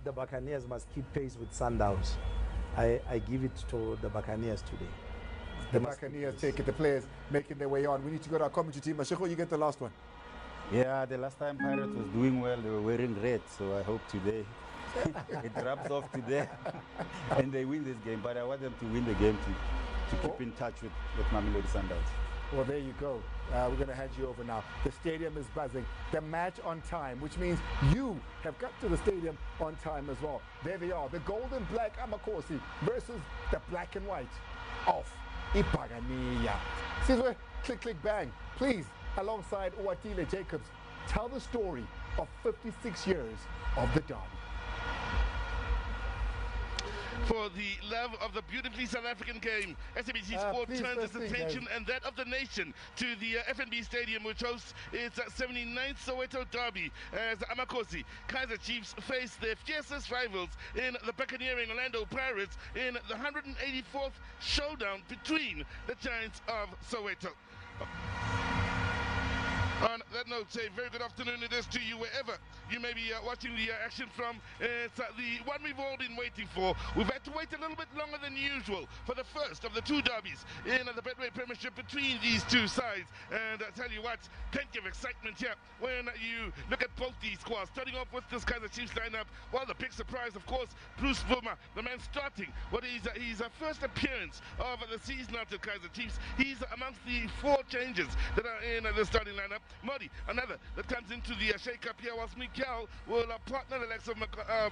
the Buccaneers must keep pace with Sundowns. I give it to the Buccaneers today. The Buccaneers take it, the players making their way on. We need to go to our commentary team. Mashiko, you get the last one. Yeah, the last time Pirates was doing well, they were wearing red, so I hope today it rubs off today and they win this game. But I want them to win the game to keep in touch with Mamelodi Sundowns. Well, there you go. We're going to hand you over now. The stadium is buzzing. The match on time, which means you have got to the stadium on time as well. There they are, the gold and black Amakosi versus the black and white of Ipaganiya. Sizwe, click, click, bang. Please, alongside Uwatile Jacobs, tell the story of 56 years of the derby. For the love of the beautifully South African game, SABC Sport turns its attention and that of the nation to the FNB Stadium, which hosts its 79th Soweto derby as Amakosi Kaizerchiefs face their fiercest rivals in the Buccaneering Orlando Pirates in the 184th showdown between the Giants of Soweto. On that note, say very good afternoon it is to you wherever you may be watching the action from. It's the one we've all been waiting for. We've had to wait a little bit longer than usual for the first of the two derbies in the Betway premiership between these two sides. And I tell you what, plenty of excitement here when you look at both these squads. Starting off with this Kaizerchiefs lineup, well, the big surprise, of course, Bruce Vuma, the man starting what is his first appearance of the season after Kaizerchiefs. He's amongst the four changes that are in the starting lineup. Modi, another that comes into the shake-up here, whilst Mikael will partner the likes of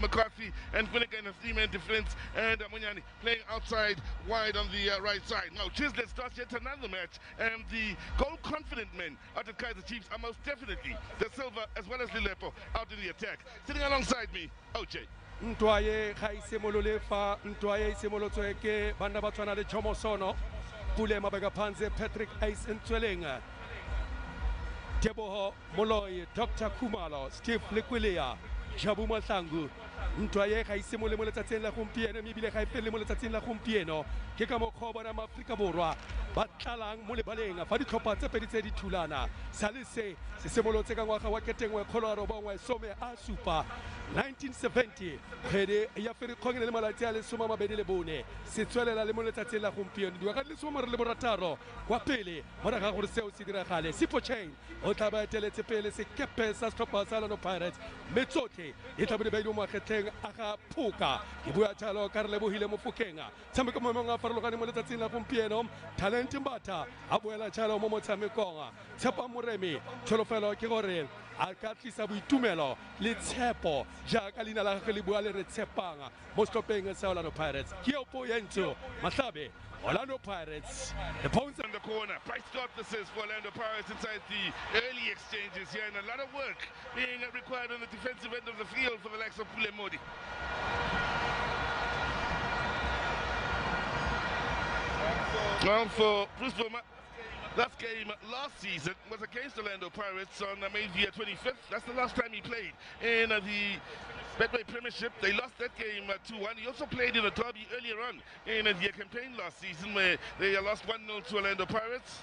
McCarthy and Finnegan in a three-man defense, and Munyani playing outside wide on the right side. Now, Chislet starts yet another match, and the goal-confident men out of Kaizerchiefs are most definitely the Silva as well as Lilepo out in the attack. Sitting alongside me, OJ. Ntwaye ga isimolole fa Ntwaye isimolotswe ke bana ba tshwana le Chomosono Pule Mabega Phansi Patrick Ace Ntswelenga Teboho Moloi Dr. Kumalo Steve Lekwilia Jabu Mahlangu Ntwaye ga isimole mo letsatsing la gompieno mebile ga ipele mo letsatsing la gompieno ke ka mokgwa bona maAfrika Borwa ba tlalang mo lebaleng fa ditlhopha tse pedi tse di thulana sa le se simolotse ka ngwaga wa ketengwe kgolaro bongwe some a supa 1970 kgwedi ya Ferikgong le malatsi a le 24 se tswelela le mo letsatsing la gompieno dingwaga di le 16 kwa pele mo raga gore seo se diragale Sipho Chain o tla ba eteletse pele sekepe sa setlhopha sa Orlando Pirates metsotlhe e tla bo di beile mo magetleng a ga phuka ke bua jalo ka re lebogile Mofokeng tshameka mo mongwe a farologane mo letsatsing la gompieno Talent Mbatha a boela jalo mo motshamekong Tshepa Moremi tsholofelo ke gore a ka tlisa boitumelo le tshepo jaaka leina la gagwe le bua le re tshepang mo setlhopheng sa Orlando Pirates ke Opo Yentso Mahlabe Orlando Pirates the Pawns in the corner. Price start this is for Orlando Pirates inside the early exchanges here, and a lot of work being required on the defensive end of the field for the likes of Pule Modi. Well, for Bruce Vuma, last game last season was against Orlando Pirates on May the 25th. That's the last time he played in the Betway Premiership. They lost that game 2-1. He also played in a derby earlier on in the campaign last season where they lost 1-0 to Orlando Pirates.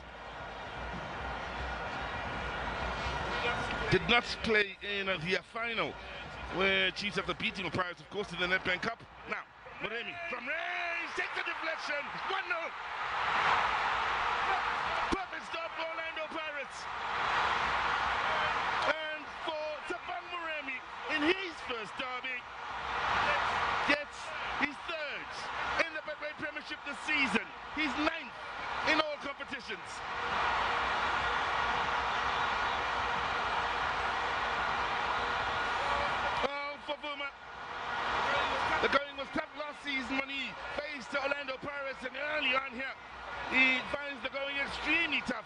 Did not play in the final where Chiefs after beating the Pirates, of course, in the Nedbank Cup. Now, Moremi from range, takes the deflection, 1-0. Perfect stop for Orlando Pirates. And for Tabang Moremi, in his first derby, gets his third in the Betway Premiership this season. He's 9th in all competitions. Well, for Vuma, the going was tough last season when he faced the Orlando Pirates, and early on here, he finds the going extremely tough.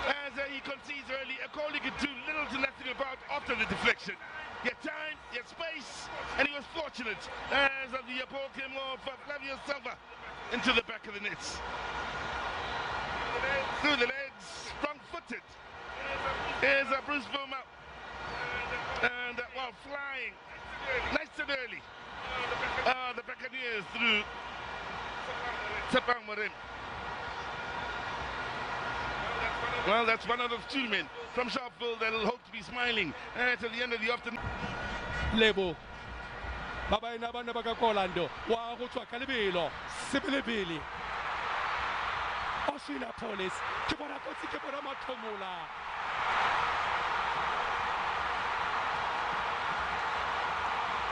As he concedes early, a call he could do little to nothing about after the deflection. He had time, he had space, and he was fortunate as the ball came off Flavio Silva into the back of the nets. Through the legs, strong-footed is Bruce Vuma. And while flying, nice and early, the Buccaneers through Tsepang Morin. Well, that's one out of two men from Sharpeville that'll hope to be smiling at the end of the afternoon. Lebo ba baena bana ba ka Orlando wa go tswa ka lebelo sebelebele Australia Police ke bona kotsi ke bona mathomola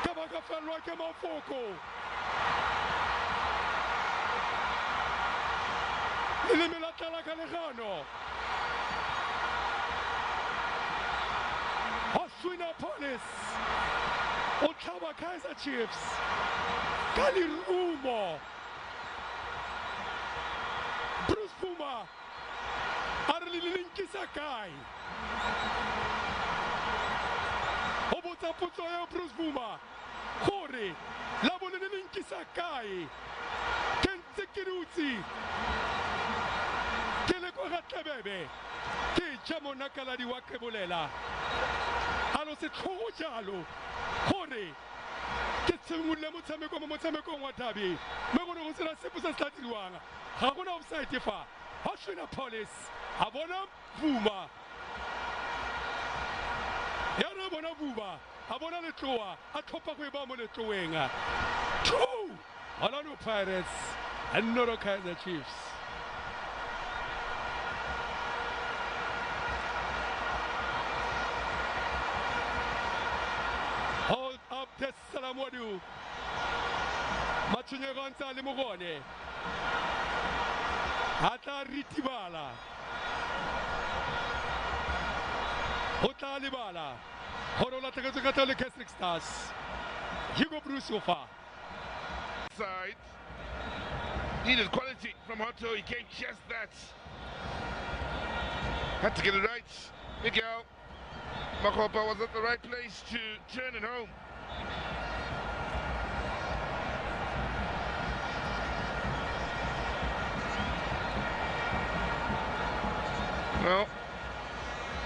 ka ba ka felwa ke mafoko le la tla ka legano Australia Police o tlhaba Kaizerchiefs ka lerumo Bruce Puma a re le linkisa kae o botsa potso ya Bruce Puma gore la bone le linkisa kae ke ntse ke dutse ke le go gatlebebe ke ja monakaladi wa ke bolela a lo se tlhogo jalo gore ke tshimolola motshameko mo motshamekong wa dabi mme go ne go sena sepe se se tla diriwang ga gona offside fa Australia Police a bona Puma ya re bona Puma a bona letloa a tlhopha go e ba mo letloweng 2 Orlando Pirates and not Kaizerchiefs. Hold up the Salamwadu. Machunya gonza le mogone. Ata ritibala. Ota libala. Horola tagazuka le Kaizerchiefs Stars. Hugo Bruce Sofa. Side. Needed quality from Otto. He gave just that. Had to get it right. Miguel Makopa was at the right place to turn it home. Well,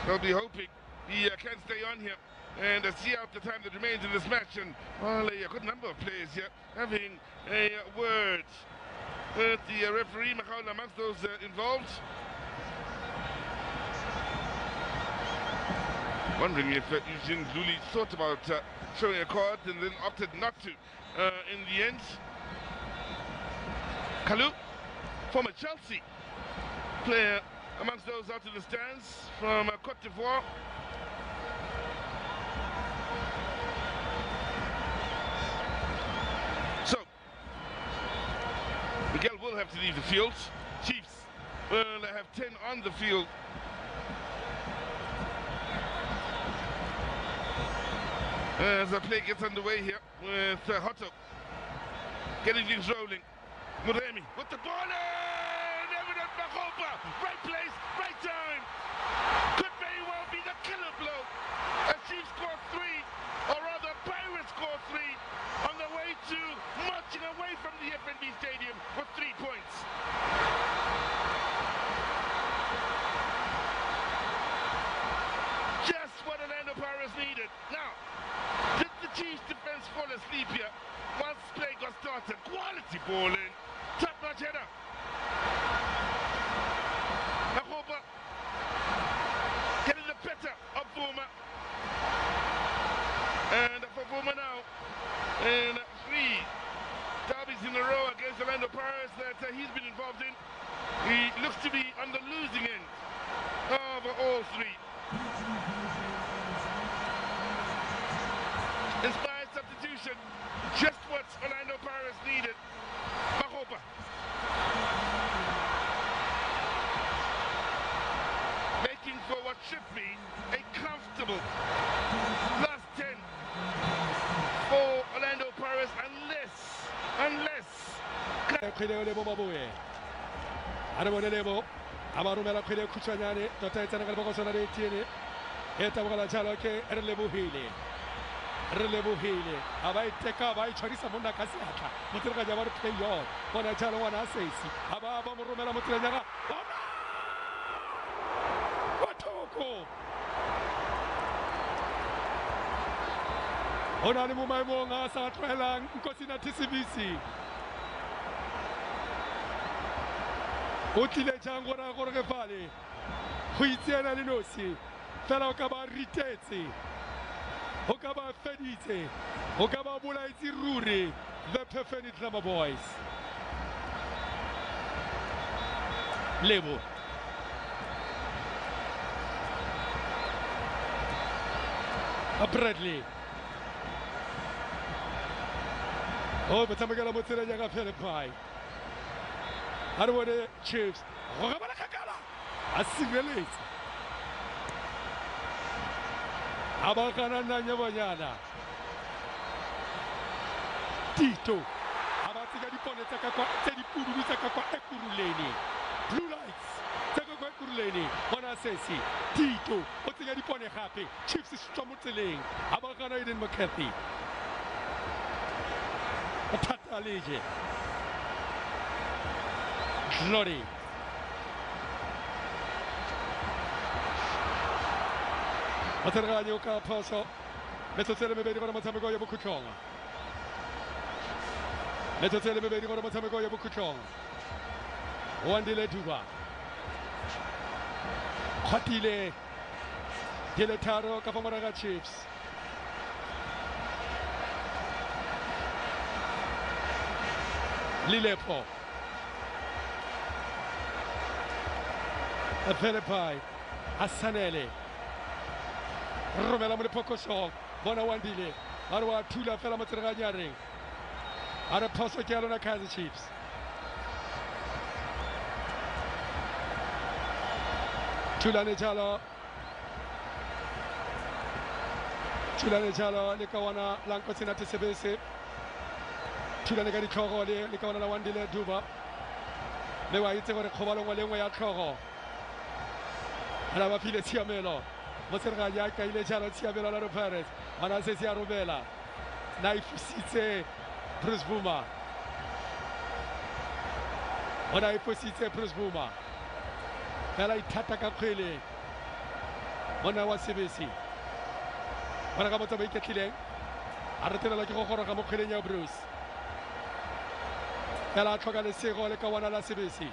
they'll be hoping he can stay on here and see out the time that remains in this match. And well, a good number of players here having a word with the referee, Macaulay, amongst those involved. Wondering if Eugene Luli thought about showing a card and then opted not to in the end. Kalou, former Chelsea player, amongst those out in the stands from Cote d'Ivoire. So, Miguel will have to leave the field. Chiefs will have 10 on the field. As the play gets underway here with Hotto getting things rolling. Muremi with the ball in! Evident Makopa! Right place, right time! Could very well be the killer blow. As Chiefs score 3, or rather Pirates score 3, on their way to marching away from the FNB Stadium with 3 points. Just what Orlando Pirates needed. Now, did the Chiefs defense fall asleep here once play got started? Quality ball in, top-notch header. Makopa getting the better of Boma. And for Boma now, in 3 derbies in a row against Orlando Pirates that he's been involved in, he looks to be on the losing end of all 3. Inspired substitution, just what Orlando Pirates needed. Makopa. Making for what should be a comfortable last 10 for Orlando Pirates, unless amarumela khwele khutshwanyane tota etsana ka leboko sona le tiene e tabogela jalo ke re lebohile a ba iteka ba itshwarisa monna ka seatla motsireganyi ba re play on bona jalo ngwana a sesi a ba mo romela motsireganyaga bathoko o na le mo maemong a sa tlwaelang nkosina TCBC o tlile jang gore ge fale go itseana le nosi fela o ka ba ritetse o ka ba feditse o ka ba bolaitse ruri the perfect drama boys Lebo Bradley oh but I'm going to put it in Philip Pie I don't want the Chiefs a signalist abakana na nyabanyana Tito abatsiga dipone tsaka kwa tsedipuru tsaka kwa ekuruleni blue lights tsaka kwa ekuruleni bona sesi Tito o tsega dipone gape Chiefs se tswa mo tseleng abakana Eden McCarthy Tata Leje Glory Matarganyo ka paso Metotsele mebedi gona motshameko ya bokhutshonga Metotsele mebedi gona motshameko ya bokhutshonga Wandile Duba Khatile Diletaro ka famara Chiefs Lilepo Philippi Asanele Romela mo lepokoso bona Wandile arwa thula fela mo tsereganyareng ara phoso ke alona Kaizerchiefs Tulane jalo le kawana lanko tsena tsebese Tulane ga ditlhogo le kawana la Wandile Duba le wa itse gore kgobalongwa le nngwe ya tlhogo ala ba file tshiamelo mo tsereganya ka ile jalo tshiamelo la Paris mana se sia robela na ifusitse Bruce Buma ona ifusitse Bruce Buma Ela itata ka kgwele mona wa sebesi bona ga botsa ba iketlileng a re tlela ke go goroga mo kgweleng ya Bruce ela tlhoka lesego le ka wana la sebesi